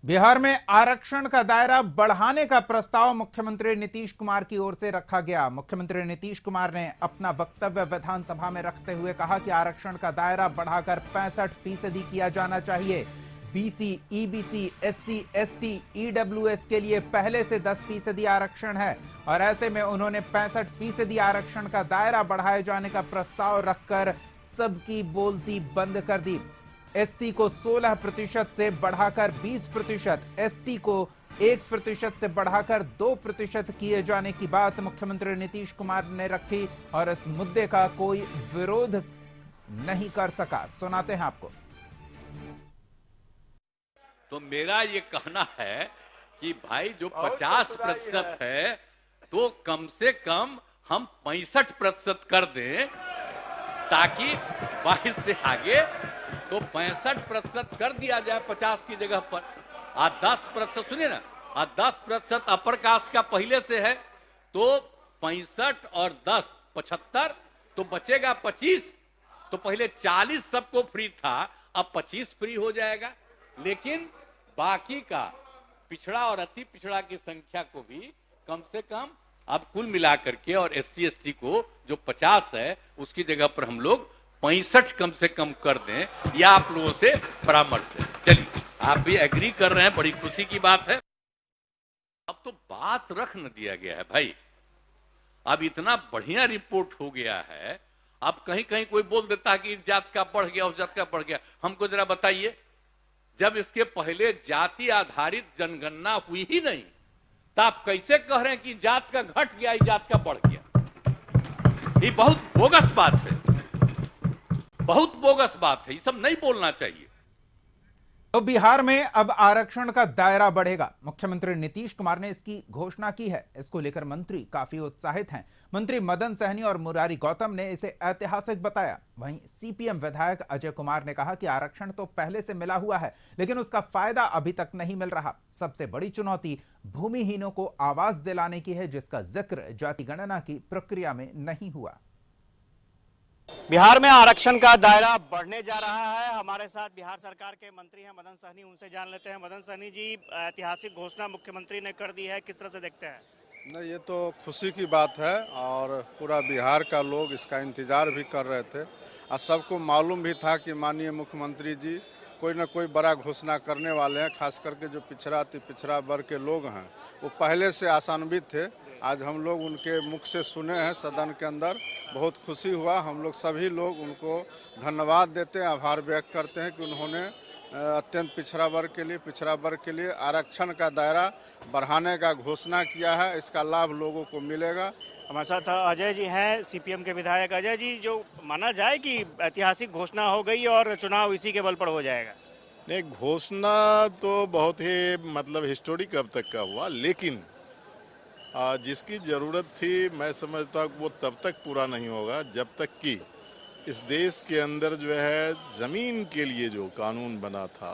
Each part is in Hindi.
बिहार में आरक्षण का दायरा बढ़ाने का प्रस्ताव मुख्यमंत्री नीतीश कुमार की ओर से रखा गया। मुख्यमंत्री नीतीश कुमार ने अपना वक्तव्य विधानसभा में रखते हुए कहा कि आरक्षण का दायरा बढ़ाकर 65% किया जाना चाहिए। BC, EBC, SC, ST, EWS के लिए पहले से 10% आरक्षण है और ऐसे में उन्होंने 65% आरक्षण का दायरा बढ़ाए जाने का प्रस्ताव रखकर सबकी बोलती बंद कर दी। एससी को 16% से बढ़ाकर 20%, एसटी को 1% से बढ़ाकर 2% किए जाने की बात मुख्यमंत्री नीतीश कुमार ने रखी और इस मुद्दे का कोई विरोध नहीं कर सका। सुनाते हैं आपको। तो मेरा ये कहना है कि भाई जो 50% है तो कम से कम हम 65% कर दें, ताकि 22 से आगे तो 65% कर दिया जाए 50 की जगह पर। 10% सुनिए ना, 10% अपर कास्ट का पहले से है तो 65 और 10 75, तो बचेगा 25। तो पहले 40 सबको फ्री था, अब 25 फ्री हो जाएगा। लेकिन बाकी का पिछड़ा और अति पिछड़ा की संख्या को भी कम से कम अब कुल मिलाकर के, और एससी एसटी को जो 50 है उसकी जगह पर हम लोग 65 कम से कम कर दें, यह आप लोगों से परामर्श है। चलिए, आप भी एग्री कर रहे हैं, बड़ी खुशी की बात है। अब तो बात रख न दिया गया है भाई, अब इतना बढ़िया रिपोर्ट हो गया है। अब कहीं कहीं कोई बोल देता है कि इस जात का बढ़ गया, उस जात का बढ़ गया। हमको जरा बताइए, जब इसके पहले जाति आधारित जनगणना हुई ही नहीं, तो आप कैसे कह रहे हैं कि जात का घट गया, इस जात का बढ़ गया? ये बहुत बोगस बात है, बहुत बोगस बात है। ये सब नहीं बोलना चाहिए। तो बिहार में अब आरक्षण का दायरा बढ़ेगा। मुख्यमंत्री नीतीश कुमार ने इसकी घोषणा की है। इसको लेकर मंत्री काफी उत्साहित हैं। मंत्री मदन सहनी और मुरारी गौतम ने इसे ऐतिहासिक बताया। वहीं सीपीएम विधायक अजय कुमार ने कहा कि आरक्षण तो पहले से मिला हुआ है, लेकिन उसका फायदा अभी तक नहीं मिल रहा। सबसे बड़ी चुनौती भूमिहीनों को आवास दिलाने की है, जिसका जिक्र जाति गणना की प्रक्रिया में नहीं हुआ। बिहार में आरक्षण का दायरा बढ़ने जा रहा है। हमारे साथ बिहार सरकार के मंत्री हैं मदन सहनी, उनसे जान लेते हैं। मदन सहनी जी, ऐतिहासिक घोषणा मुख्यमंत्री ने कर दी है, किस तरह से देखते हैं? नहीं, ये तो खुशी की बात है और पूरा बिहार का लोग इसका इंतजार भी कर रहे थे और सबको मालूम भी था कि माननीय मुख्यमंत्री जी कोई ना कोई बड़ा घोषणा करने वाले हैं। खास करके जो पिछड़ा अति पिछड़ा वर्ग के लोग हैं वो पहले से आशान्वित थे। आज हम लोग उनके मुख से सुने हैं सदन के अंदर, बहुत खुशी हुआ। हम लोग सभी लोग उनको धन्यवाद देते हैं, आभार व्यक्त करते हैं कि उन्होंने अत्यंत पिछड़ा वर्ग के लिए आरक्षण का दायरा बढ़ाने का घोषणा किया है। इसका लाभ लोगों को मिलेगा। हमारे साथ अजय जी हैं, सीपीएम के विधायक। अजय जी, जो माना जाए कि ऐतिहासिक घोषणा हो गई और चुनाव इसी के बल पर हो जाएगा? नहीं, घोषणा तो बहुत ही हिस्टोरिक अब तक का हुआ, लेकिन जिसकी ज़रूरत थी मैं समझता हूँ वो तब तक पूरा नहीं होगा जब तक कि इस देश के अंदर जो है ज़मीन के लिए जो कानून बना था,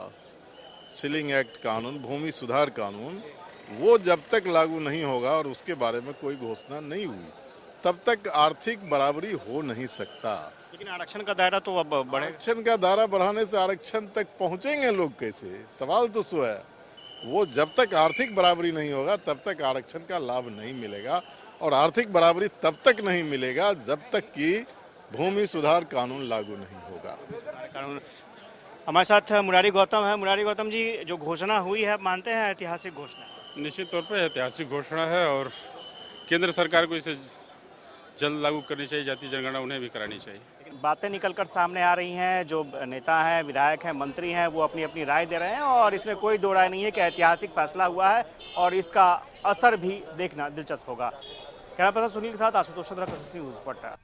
सीलिंग एक्ट कानून, भूमि सुधार कानून, वो जब तक लागू नहीं होगा और उसके बारे में कोई घोषणा नहीं हुई, तब तक आर्थिक बराबरी हो नहीं सकता। लेकिन आरक्षण का दायरा तो अब बढ़े। आरक्षण का दायरा बढ़ाने से आरक्षण तक पहुंचेंगे लोग कैसे? सवाल तो सो है। वो जब तक आर्थिक बराबरी नहीं होगा तब तक आरक्षण का लाभ नहीं मिलेगा, और आर्थिक बराबरी तब तक नहीं मिलेगा जब तक कि भूमि सुधार कानून लागू नहीं होगा। हमारे साथ मुरारी गौतम है। मुरारी गौतम जी, जो घोषणा हुई है, मानते हैं ऐतिहासिक घोषणा? निश्चित तौर पर ऐतिहासिक घोषणा है और केंद्र सरकार को इसे जल्द लागू करनी चाहिए। जाति जनगणना उन्हें भी करानी चाहिए। बातें निकलकर सामने आ रही हैं, जो नेता हैं, विधायक हैं, मंत्री हैं, वो अपनी अपनी राय दे रहे हैं और इसमें कोई दो राय नहीं है कि ऐतिहासिक फैसला हुआ है और इसका असर भी देखना दिलचस्प होगा। कैमरा पर्सन सुनील के साथ आशुतोष चंद्रा, न्यूज़ पटना।